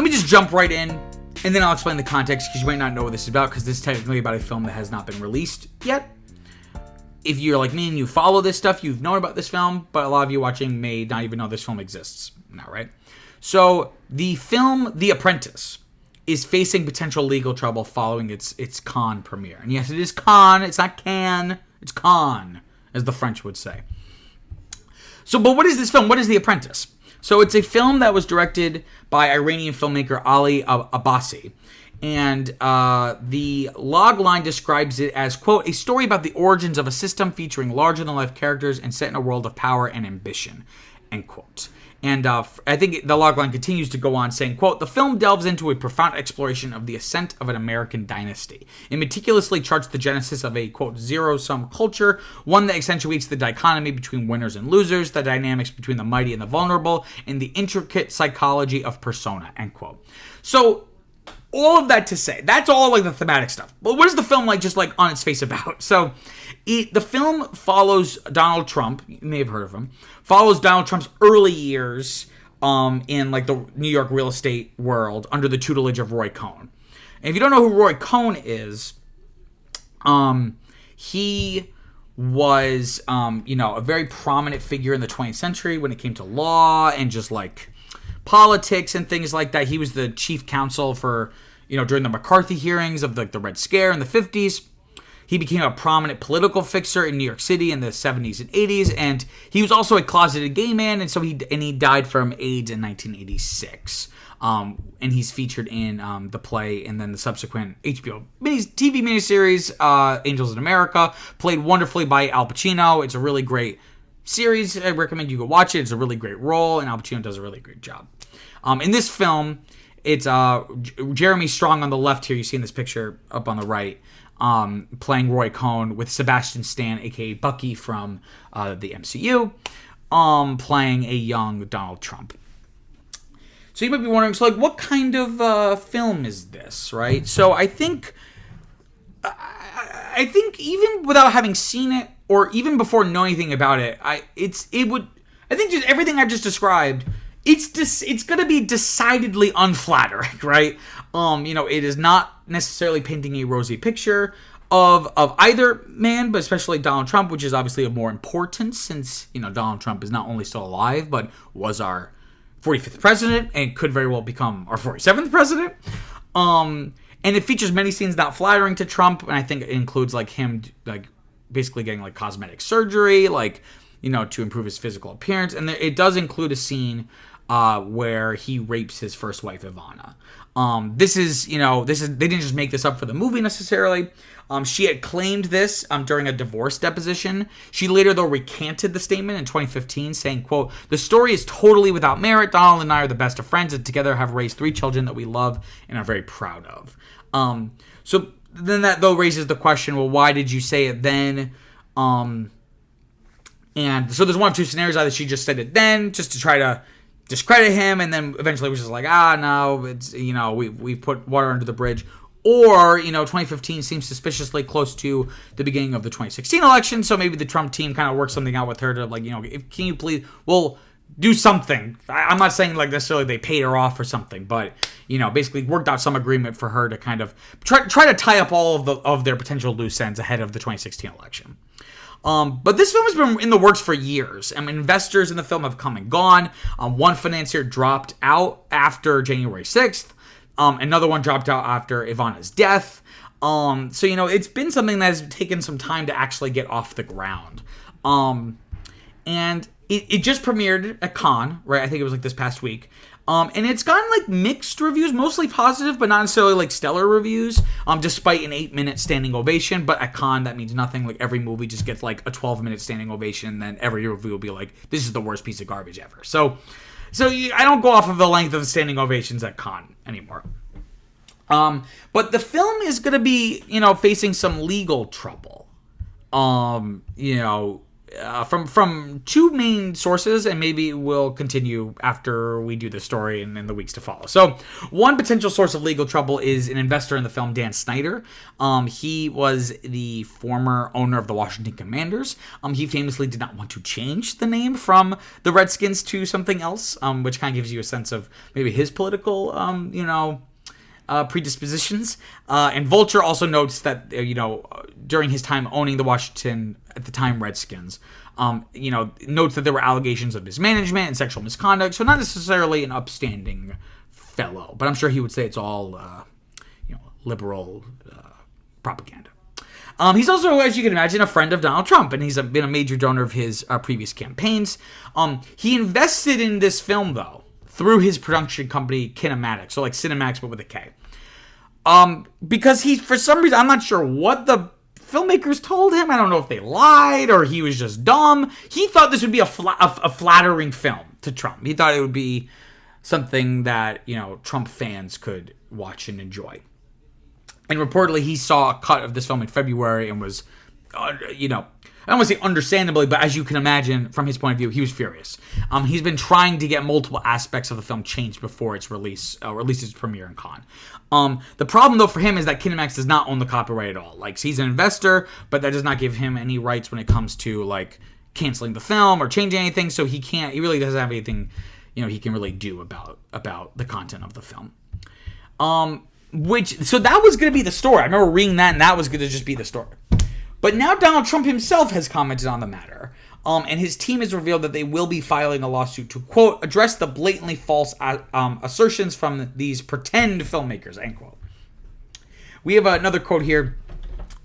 let me just jump right in, and then I'll explain the context, because you might not know what this is about, because this is technically about a film that has not been released yet. If you're like me and you follow this stuff, you've known about this film, but a lot of you watching may not even know this film exists now, right? So the film The Apprentice is facing potential legal trouble following its Cannes premiere. And yes, it is Cannes, it's not Cannes, it's Cannes, as the French would say. So, but what is this film? What is The Apprentice? So it's a film that was directed by Iranian filmmaker Ali Abbasi. And the log line describes it as, quote, a story about the origins of a system featuring larger-than-life characters and set in a world of power and ambition, end quote. And I think the log line continues to go on saying, quote, the film delves into a profound exploration of the ascent of an American dynasty. It meticulously charts the genesis of a, quote, zero-sum culture, one that accentuates the dichotomy between winners and losers, the dynamics between the mighty and the vulnerable, and the intricate psychology of persona, end quote. So, all of that to say, that's all like the thematic stuff. But what is the film like, just like on its face about? So, the film follows Donald Trump. You may have heard of him. Follows Donald Trump's early years in like the New York real estate world under the tutelage of Roy Cohn. And if you don't know who Roy Cohn is, he was a very prominent figure in the 20th century when it came to law and just like politics and things like that. He was the chief counsel for, during the McCarthy hearings of the Red Scare in the 50s. He became a prominent political fixture in New York City in the 70s and 80s, and he was also a closeted gay man, and so he died from AIDS in 1986. And he's featured in the play and then the subsequent HBO TV miniseries, Angels in America, played wonderfully by Al Pacino. It's a really great series. I recommend you go watch it. It's a really great role, and Al Pacino does a really great job. In this film, it's Jeremy Strong on the left here. You see in this picture up on the right, playing Roy Cohn, with Sebastian Stan, aka Bucky from the MCU, playing a young Donald Trump. So you might be wondering, so like, what kind of film is this, right? So I think even without having seen it, or even before knowing anything about it, I think just everything I've just described, it's going to be decidedly unflattering, right? It is not necessarily painting a rosy picture of either man, but especially Donald Trump, which is obviously of more importance since, Donald Trump is not only still alive, but was our 45th president and could very well become our 47th president. And it features many scenes not flattering to Trump, and I think it includes like him like basically getting like cosmetic surgery, like, to improve his physical appearance. And it does include a scene where he rapes his first wife, Ivana. They didn't just make this up for the movie necessarily. She had claimed this during a divorce deposition. She later, though, recanted the statement in 2015, saying, quote, the story is totally without merit. Donald and I are the best of friends and together have raised 3 children that we love and are very proud of. So then that, though, raises the question, well, why did you say it then? And so there's one of two scenarios. Either she just said it then just to try to discredit him, and then eventually was just like, no, it's, we put water under the bridge. Or, 2015 seems suspiciously close to the beginning of the 2016 election, so maybe the Trump team kind of worked something out with her to, like, can you please, well, do something. I'm not saying, like, necessarily they paid her off or something, but, basically worked out some agreement for her to kind of try to tie up all of their potential loose ends ahead of the 2016 election. But this film has been in the works for years. Investors in the film have come and gone. One financier dropped out after January 6th. Another one dropped out after Ivana's death. So, it's been something that has taken some time to actually get off the ground. And it just premiered at Cannes, right? I think it was like this past week. And it's gotten like mixed reviews, mostly positive, but not necessarily like stellar reviews, despite an 8-minute standing ovation. But at Cannes, that means nothing. Like every movie just gets like a 12-minute standing ovation, and then every review will be like, this is the worst piece of garbage ever. So I don't go off of the length of standing ovations at Cannes anymore. But the film is going to be, facing some legal trouble. from two main sources, and maybe we'll continue after we do this story and in the weeks to follow. So, one potential source of legal trouble is an investor in the film, Dan Snyder. He was the former owner of the Washington Commanders. He famously did not want to change the name from the Redskins to something else, which kind of gives you a sense of maybe his political, predispositions. And Vulture also notes that, during his time owning the Washington, at the time, Redskins, notes that there were allegations of mismanagement and sexual misconduct. So not necessarily an upstanding fellow, but I'm sure he would say it's all, liberal propaganda. He's also, as you can imagine, a friend of Donald Trump, and he's been a major donor of his previous campaigns. He invested in this film, though, through his production company, Kinematics, so like Cinemax, but with a K. Because he, for some reason, I'm not sure what the filmmakers told him. I don't know if they lied or he was just dumb. He thought this would be a flattering film to Trump. He thought it would be something that, Trump fans could watch and enjoy. And reportedly, he saw a cut of this film in February and was, I don't want to say understandably, but as you can imagine, from his point of view, he was furious. He's been trying to get multiple aspects of the film changed before its release, or at least its premiere in Cannes. The problem, though, for him is that Kinemax does not own the copyright at all. Like, he's an investor, but that does not give him any rights when it comes to, like, canceling the film or changing anything, so he really doesn't have anything, he can really do about the content of the film. So that was going to be the story. I remember reading that, and that was going to just be the story. But now Donald Trump himself has commented on the matter, and his team has revealed that they will be filing a lawsuit to, quote, address the blatantly false assertions from these pretend filmmakers, end quote. We have another quote here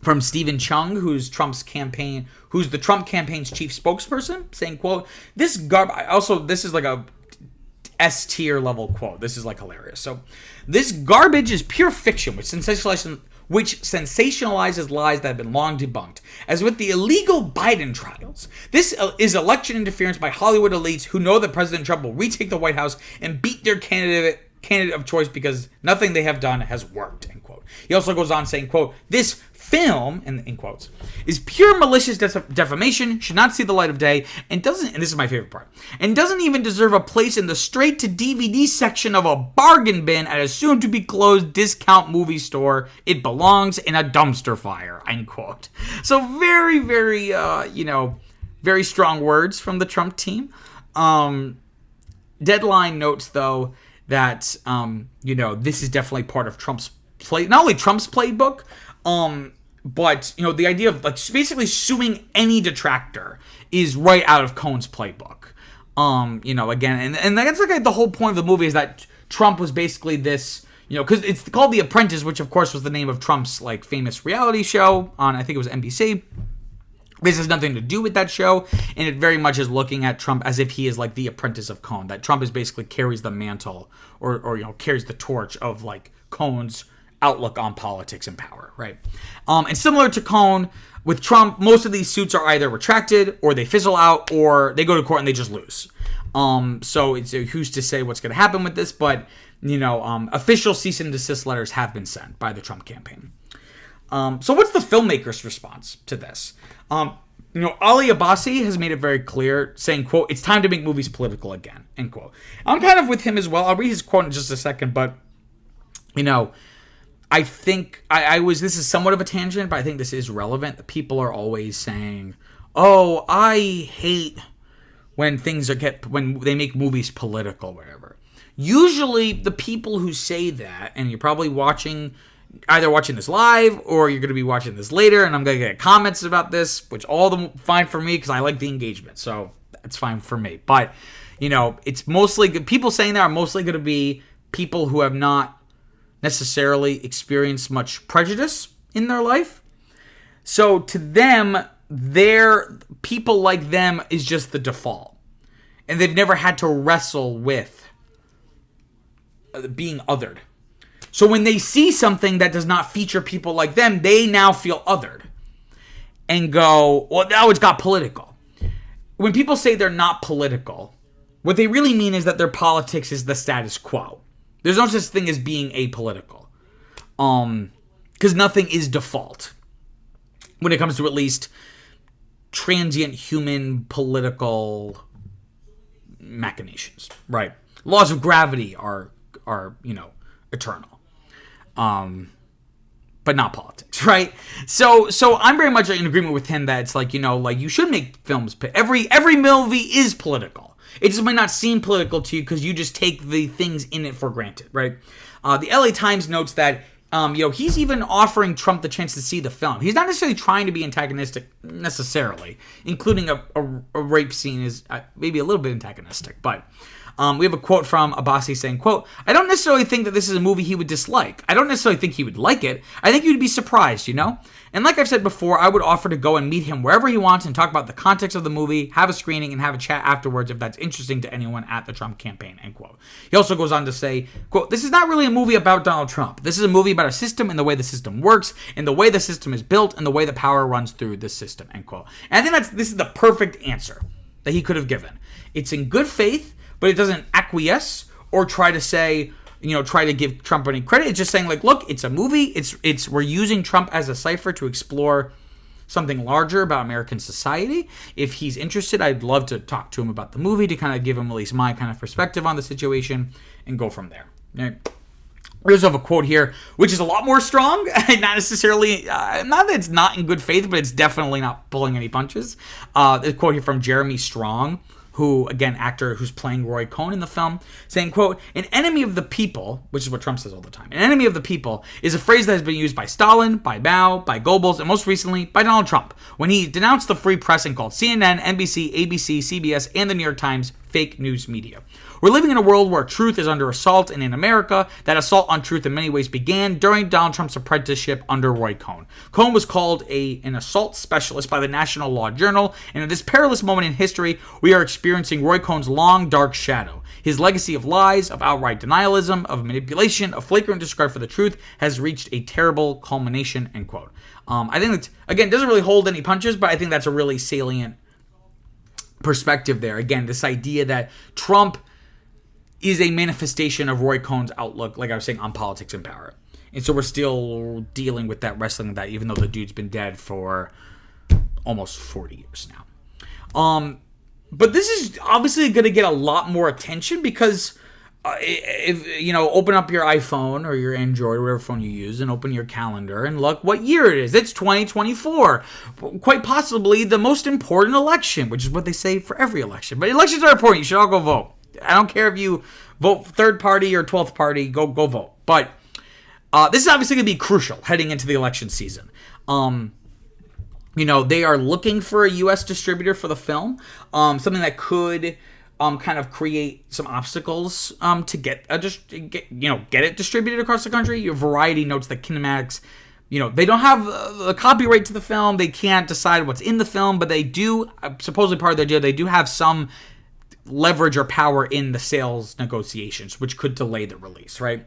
from Stephen Chung, who's the Trump campaign's chief spokesperson, saying, quote, this is like a S-tier level quote. This is like hilarious. So, this garbage is pure fiction, which sensationalizes lies that have been long debunked. As with the illegal Biden trials, this is election interference by Hollywood elites who know that President Trump will retake the White House and beat their candidate of choice because nothing they have done has worked, end quote. He also goes on saying, quote, this film, in quotes, is pure malicious defamation, should not see the light of day, and this is my favorite part, and doesn't even deserve a place in the straight-to-DVD section of a bargain bin at a soon-to-be-closed discount movie store. It belongs in a dumpster fire, end quote. So very, very, very strong words from the Trump team. Deadline notes, though, that, this is definitely part of Trump's not only Trump's playbook, but, the idea of, like, basically suing any detractor is right out of Cohen's playbook. Again, and that's like the whole point of the movie is that Trump was basically this, because it's called The Apprentice, which of course was the name of Trump's, like, famous reality show on, I think it was NBC. This has nothing to do with that show, and it very much is looking at Trump as if he is like the apprentice of Cohen, that Trump is basically carries the mantle or carries the torch of, like, Cohen's outlook on politics and power, right? And similar to Cohen, with Trump, most of these suits are either retracted or they fizzle out or they go to court and they just lose. So it's who's to say what's going to happen with this, but, official cease and desist letters have been sent by the Trump campaign. So what's the filmmaker's response to this? Ali Abbasi has made it very clear, saying, quote, it's time to make movies political again, end quote. I'm kind of with him as well. I'll read his quote in just a second, but, I think this is somewhat of a tangent, but I think this is relevant. People are always saying, oh, I hate when when they make movies political, whatever. Usually the people who say that, and you're probably either watching this live or you're going to be watching this later, and I'm going to get comments about this, which all of them fine for me because I like the engagement, so that's fine for me. But, it's mostly people saying that are mostly going to be people who have not necessarily experienced much prejudice in their life. So to them, people like them is just the default. And they've never had to wrestle with being othered. So when they see something that does not feature people like them, they now feel othered and go, well, now it's got political. When people say they're not political, what they really mean is that their politics is the status quo. There's no such thing as being apolitical. Because nothing is default when it comes to at least transient human political machinations, right? Laws of gravity are eternal, but not politics, right? So I'm very much in agreement with him that it's like you should make films. Every movie is political. It just might not seem political to you because you just take the things in it for granted, right? The LA Times notes that he's even offering Trump the chance to see the film. He's not necessarily trying to be antagonistic necessarily, including a rape scene is maybe a little bit antagonistic. But we have a quote from Abbasi saying, quote, "I don't necessarily think that this is a movie he would dislike. I don't necessarily think he would like it. I think he would be surprised, And like I've said before, I would offer to go and meet him wherever he wants and talk about the context of the movie, have a screening, and have a chat afterwards if that's interesting to anyone at the Trump campaign," end quote. He also goes on to say, quote, "This is not really a movie about Donald Trump. This is a movie about a system and the way the system works, and the way the system is built, and the way the power runs through the system," end quote. And I think this is the perfect answer that he could have given. It's in good faith, but it doesn't acquiesce or try to say, try to give Trump any credit. It's just saying, like, look, it's a movie. We're using Trump as a cipher to explore something larger about American society. If he's interested, I'd love to talk to him about the movie to kind of give him at least my kind of perspective on the situation and go from there. Right? We also have a quote here, which is a lot more strong. Not necessarily, not that it's not in good faith, but it's definitely not pulling any punches. The quote here from Jeremy Strong, who, again, actor who's playing Roy Cohn in the film, saying, quote, "An enemy of the people," which is what Trump says all the time, "an enemy of the people is a phrase that has been used by Stalin, by Mao, by Goebbels, and most recently by Donald Trump, when he denounced the free press and called CNN, NBC, ABC, CBS, and the New York Times fake news media. We're living in a world where truth is under assault, and in America, that assault on truth in many ways began during Donald Trump's apprenticeship under Roy Cohn. Cohn was called an assault specialist by the National Law Journal, and at this perilous moment in history, we are experiencing Roy Cohn's long, dark shadow. His legacy of lies, of outright denialism, of manipulation, of flagrant disregard for the truth has reached a terrible culmination," end quote. I think that, again, doesn't really hold any punches, but I think that's a really salient perspective there. Again, this idea that Trump is a manifestation of Roy Cohn's outlook, like I was saying, on politics and power. And so we're still dealing with that, wrestling with that, even though the dude's been dead for almost 40 years now. But this is obviously going to get a lot more attention because if open up your iPhone or your Android, whatever phone you use, and open your calendar and look what year it is. It's 2024. Quite possibly the most important election, which is what they say for every election. But elections are important. You should all go vote. I don't care if you vote third party or 12th party, go vote. But this is obviously going to be crucial heading into the election season. They are looking for a U.S. distributor for the film, something that could kind of create some obstacles to get it distributed across the country. Your Variety notes that Kinematics, they don't have the copyright to the film. They can't decide what's in the film, but they do, supposedly part of the deal, they do have some leverage or power in the sales negotiations, which could delay the release, right?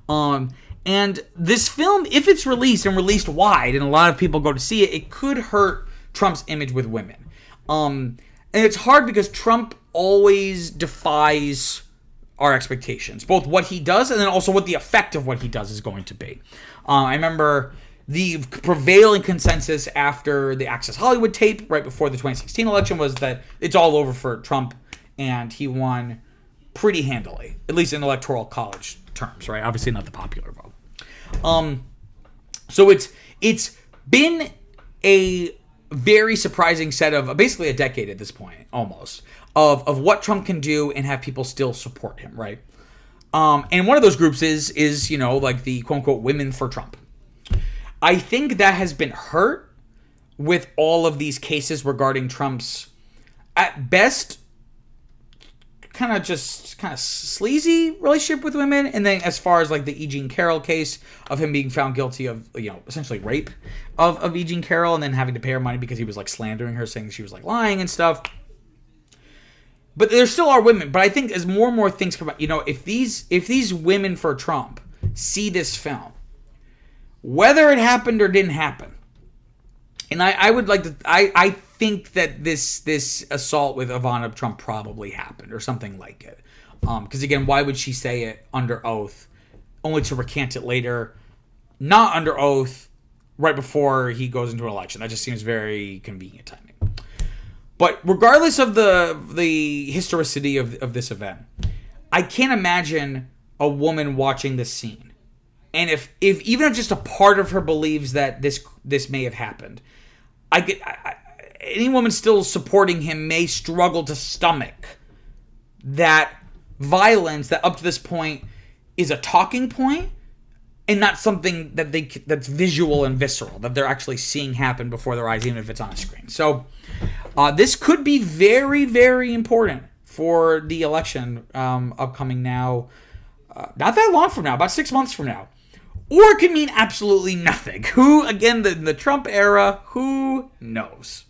And this film, if it's released and released wide, and a lot of people go to see it, it could hurt Trump's image with women. And it's hard because Trump always defies our expectations, both what he does and then also what the effect of what he does is going to be. I remember the prevailing consensus after the Access Hollywood tape right before the 2016 election was that it's all over for Trump, and he won pretty handily, at least in electoral college terms, right? Obviously not the popular vote. So it's been a very surprising set of basically a decade at this point, almost, of what Trump can do and have people still support him, right? And one of those groups is like the quote unquote women for Trump. I think that has been hurt with all of these cases regarding Trump's, at best, kind of sleazy relationship with women, and then as far as like the E. Jean Carroll case of him being found guilty of essentially rape of E. Jean Carroll, and then having to pay her money because he was like slandering her, saying she was like lying and stuff. But there still are women. But I think as more and more things come out, if these women for Trump see this film, whether it happened or didn't happen, and I would like to, I think that this assault with Ivana Trump probably happened or something like it. Because again, why would she say it under oath, only to recant it later, not under oath, right before he goes into an election? That just seems very convenient timing. But regardless of the historicity of this event, I can't imagine a woman watching this scene. And if even if just a part of her believes that this may have happened, any woman still supporting him may struggle to stomach that violence that up to this point is a talking point and not something that's visual and visceral, that they're actually seeing happen before their eyes, even if it's on a screen. So this could be very, very important for the election upcoming now. Not that long from now, about 6 months from now. Or it could mean absolutely nothing. Who, again, the Trump era, who knows?